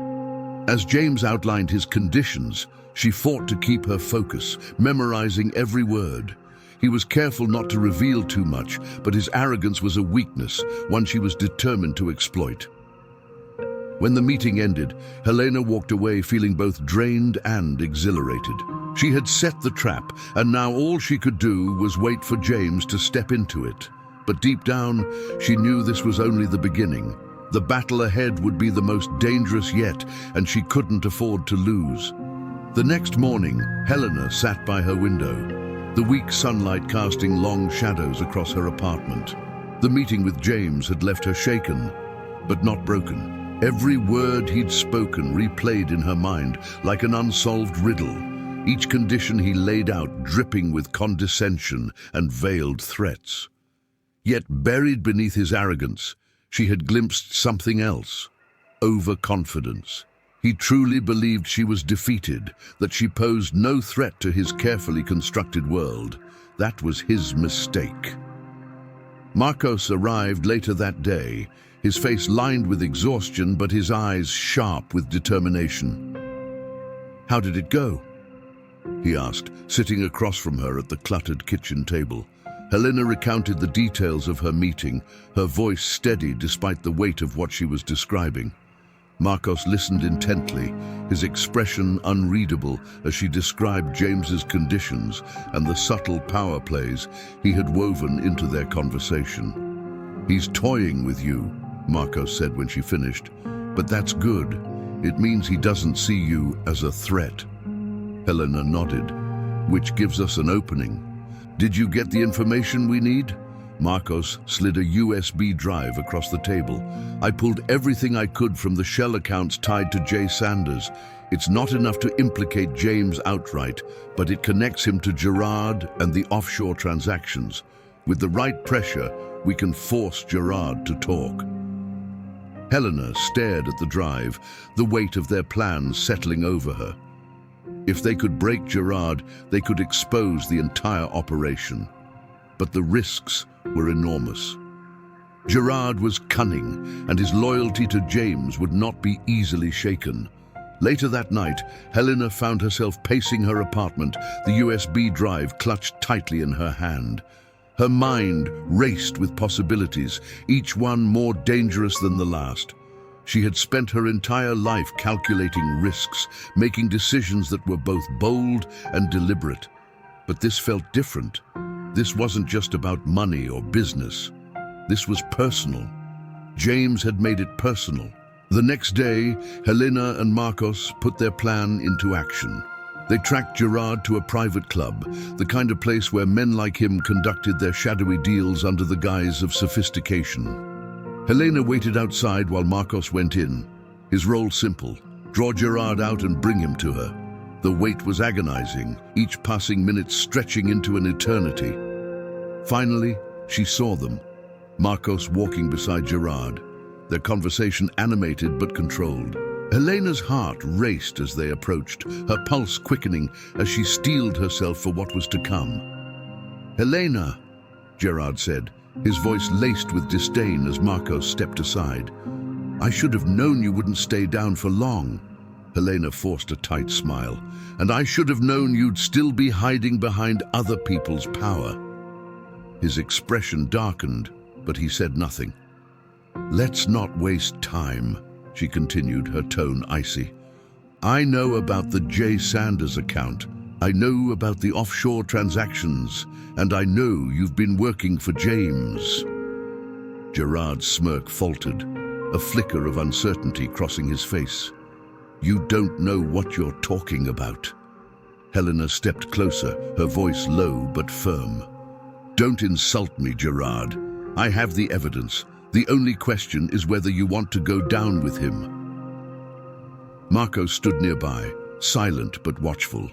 As James outlined his conditions, she fought to keep her focus, memorizing every word. He was careful not to reveal too much, but his arrogance was a weakness, one she was determined to exploit. When the meeting ended, Helena walked away feeling both drained and exhilarated. She had set the trap, and now all she could do was wait for James to step into it. But deep down, she knew this was only the beginning. The battle ahead would be the most dangerous yet, and she couldn't afford to lose. The next morning, Helena sat by her window, the weak sunlight casting long shadows across her apartment. The meeting with James had left her shaken, but not broken. Every word he'd spoken replayed in her mind like an unsolved riddle, each condition he laid out dripping with condescension and veiled threats. Yet buried beneath his arrogance, she had glimpsed something else: overconfidence. He truly believed she was defeated, that she posed no threat to his carefully constructed world. That was his mistake. Marcos arrived later that day, his face lined with exhaustion but his eyes sharp with determination. "How did it go?" he asked, sitting across from her at the cluttered kitchen table. Helena recounted the details of her meeting, her voice steady despite the weight of what she was describing. Marcos listened intently, his expression unreadable as she described James's conditions and the subtle power plays he had woven into their conversation. "He's toying with you," Marcos said when she finished, "but that's good. It means he doesn't see you as a threat." Helena nodded, "Which gives us an opening. Did you get the information we need?" Marcos slid a USB drive across the table. "I pulled everything I could from the shell accounts tied to Jay Sanders. It's not enough to implicate James outright, but it connects him to Gerard and the offshore transactions. With the right pressure, we can force Gerard to talk." Helena stared at the drive, the weight of their plans settling over her. If they could break Gerard, they could expose the entire operation. But the risks were enormous. Gerard was cunning, and his loyalty to James would not be easily shaken. Later that night, Helena found herself pacing her apartment, the USB drive clutched tightly in her hand. Her mind raced with possibilities, each one more dangerous than the last. She had spent her entire life calculating risks, making decisions that were both bold and deliberate. But this felt different. This wasn't just about money or business. This was personal. James had made it personal. The next day, Helena and Marcos put their plan into action. They tracked Gerard to a private club, the kind of place where men like him conducted their shadowy deals under the guise of sophistication. Helena waited outside while Marcos went in. His role simple: draw Gerard out and bring him to her. The wait was agonizing, each passing minute stretching into an eternity. Finally, she saw them. Marcos walking beside Gerard, their conversation animated but controlled. Helena's heart raced as they approached, her pulse quickening as she steeled herself for what was to come. "Helena," Gerard said, his voice laced with disdain as Marcos stepped aside. "I should have known you wouldn't stay down for long." Helena forced a tight smile. "And I should have known you'd still be hiding behind other people's power." His expression darkened, but he said nothing. "Let's not waste time," she continued, her tone icy. "I know about the J. Sanders account. I know about the offshore transactions, and I know you've been working for James." Gerard's smirk faltered, a flicker of uncertainty crossing his face. "You don't know what you're talking about." Helena stepped closer, her voice low but firm. "Don't insult me, Gerard. I have the evidence. The only question is whether you want to go down with him." Marco stood nearby, silent but watchful,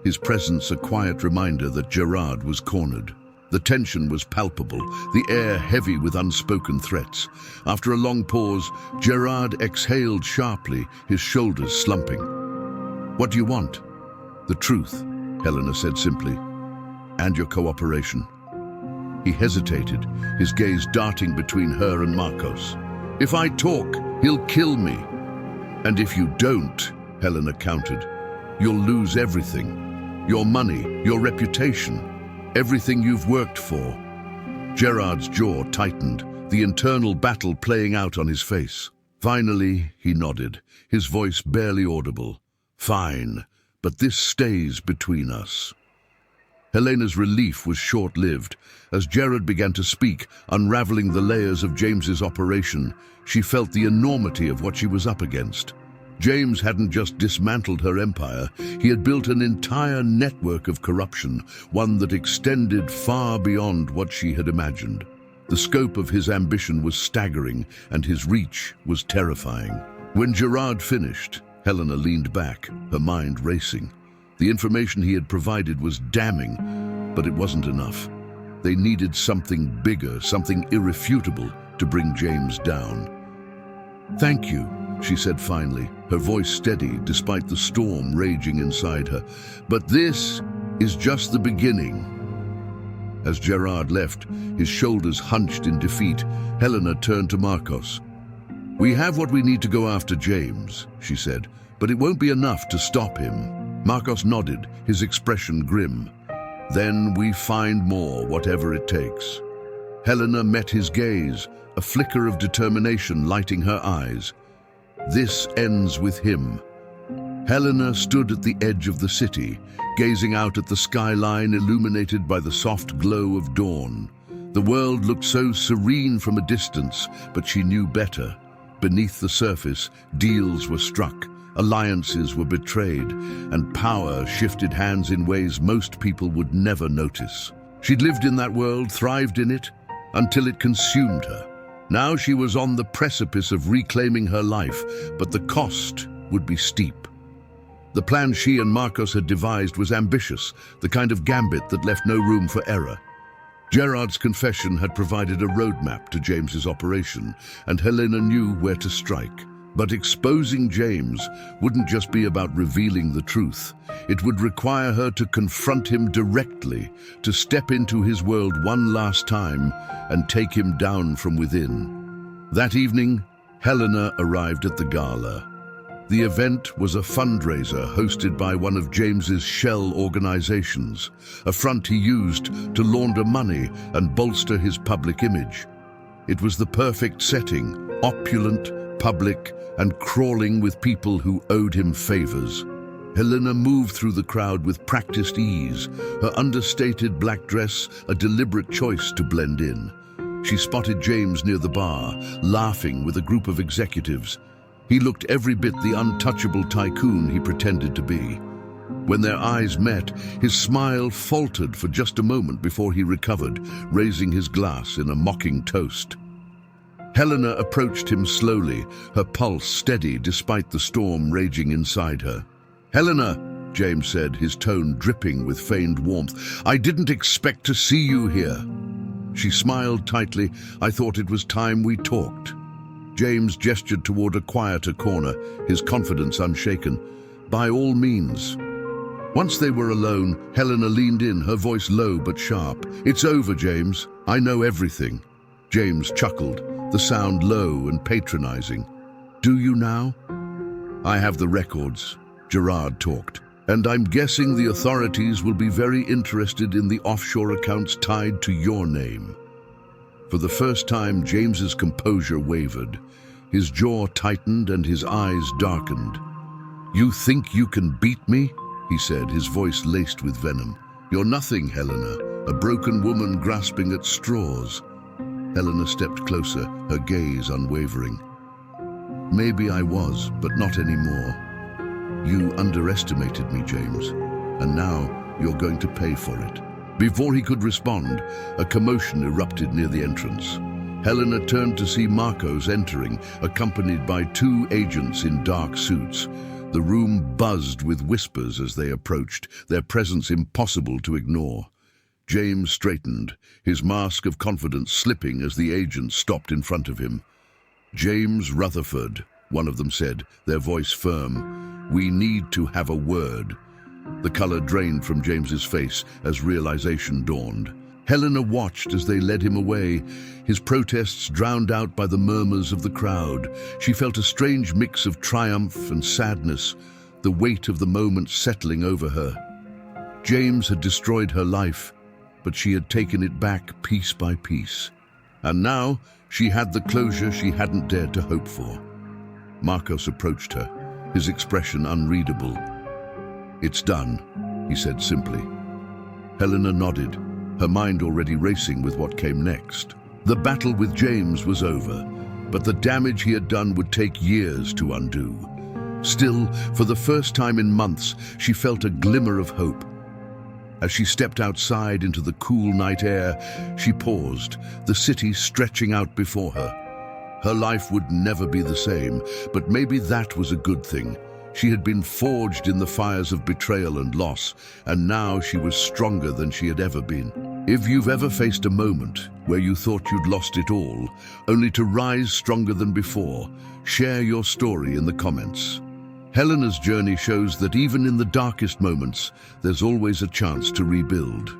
his presence a quiet reminder that Gerard was cornered. The tension was palpable, the air heavy with unspoken threats. After a long pause, Gerard exhaled sharply, his shoulders slumping. "What do you want?" "The truth," Helena said simply, "and your cooperation." He hesitated, his gaze darting between her and Marcos. "If I talk, he'll kill me." "And if you don't," Helena countered, "you'll lose everything. Your money, your reputation, everything you've worked for." Gerard's jaw tightened, the internal battle playing out on his face. Finally, he nodded, his voice barely audible. "Fine, but this stays between us." Helena's relief was short-lived. As Gerard began to speak, unraveling the layers of James's operation, she felt the enormity of what she was up against. James hadn't just dismantled her empire, he had built an entire network of corruption, one that extended far beyond what she had imagined. The scope of his ambition was staggering, and his reach was terrifying. When Gerard finished, Helena leaned back, her mind racing. The information he had provided was damning, but it wasn't enough. They needed something bigger, something irrefutable, to bring James down. "Thank you," she said finally, her voice steady despite the storm raging inside her. "But this is just the beginning." As Gerard left, his shoulders hunched in defeat, Helena turned to Marcos. "We have what we need to go after James," she said, "but it won't be enough to stop him." Marcos nodded, his expression grim. "Then we find more, whatever it takes." Helena met his gaze, a flicker of determination lighting her eyes. "This ends with him." Helena stood at the edge of the city, gazing out at the skyline illuminated by the soft glow of dawn. The world looked so serene from a distance, but she knew better. Beneath the surface, deals were struck, alliances were betrayed, and power shifted hands in ways most people would never notice. She'd lived in that world, thrived in it, until it consumed her. Now she was on the precipice of reclaiming her life, but the cost would be steep. The plan she and Marcos had devised was ambitious, the kind of gambit that left no room for error. Gerard's confession had provided a roadmap to James's operation, and Helena knew where to strike. But exposing James wouldn't just be about revealing the truth. It would require her to confront him directly, to step into his world one last time and take him down from within. That evening, Helena arrived at the gala. The event was a fundraiser hosted by one of James's shell organizations, a front he used to launder money and bolster his public image. It was the perfect setting, opulent, public and crawling with people who owed him favors. Helena moved through the crowd with practiced ease, her understated black dress a deliberate choice to blend in. She spotted James near the bar, laughing with a group of executives. He looked every bit the untouchable tycoon he pretended to be. When their eyes met, his smile faltered for just a moment before he recovered, raising his glass in a mocking toast. Helena approached him slowly, her pulse steady despite the storm raging inside her. "Helena," James said, his tone dripping with feigned warmth, "I didn't expect to see you here." She smiled tightly. "I thought it was time we talked." James gestured toward a quieter corner, his confidence unshaken. "By all means." Once they were alone, Helena leaned in, her voice low but sharp. "It's over, James. I know everything." James chuckled, the sound low and patronizing. "Do you now?" "I have the records," Gerard talked, "and I'm guessing the authorities will be very interested in the offshore accounts tied to your name." For the first time, James's composure wavered. His jaw tightened and his eyes darkened. "You think you can beat me?" he said, his voice laced with venom. "You're nothing, Helena, a broken woman grasping at straws." Helena stepped closer, her gaze unwavering. "Maybe I was, but not anymore. You underestimated me, James, and now you're going to pay for it." Before he could respond, a commotion erupted near the entrance. Helena turned to see Marcos entering, accompanied by two agents in dark suits. The room buzzed with whispers as they approached, their presence impossible to ignore. James straightened, his mask of confidence slipping as the agents stopped in front of him. "James Rutherford," one of them said, their voice firm. "We need to have a word." The color drained from James's face as realization dawned. Helena watched as they led him away, his protests drowned out by the murmurs of the crowd. She felt a strange mix of triumph and sadness, the weight of the moment settling over her. James had destroyed her life, but she had taken it back piece by piece. And now she had the closure she hadn't dared to hope for. Marcos approached her, his expression unreadable. "It's done," he said simply. Helena nodded, her mind already racing with what came next. The battle with James was over, but the damage he had done would take years to undo. Still, for the first time in months, she felt a glimmer of hope. As she stepped outside into the cool night air, she paused, the city stretching out before her. Her life would never be the same, but maybe that was a good thing. She had been forged in the fires of betrayal and loss, and now she was stronger than she had ever been. If you've ever faced a moment where you thought you'd lost it all, only to rise stronger than before, share your story in the comments. Helena's journey shows that even in the darkest moments, there's always a chance to rebuild.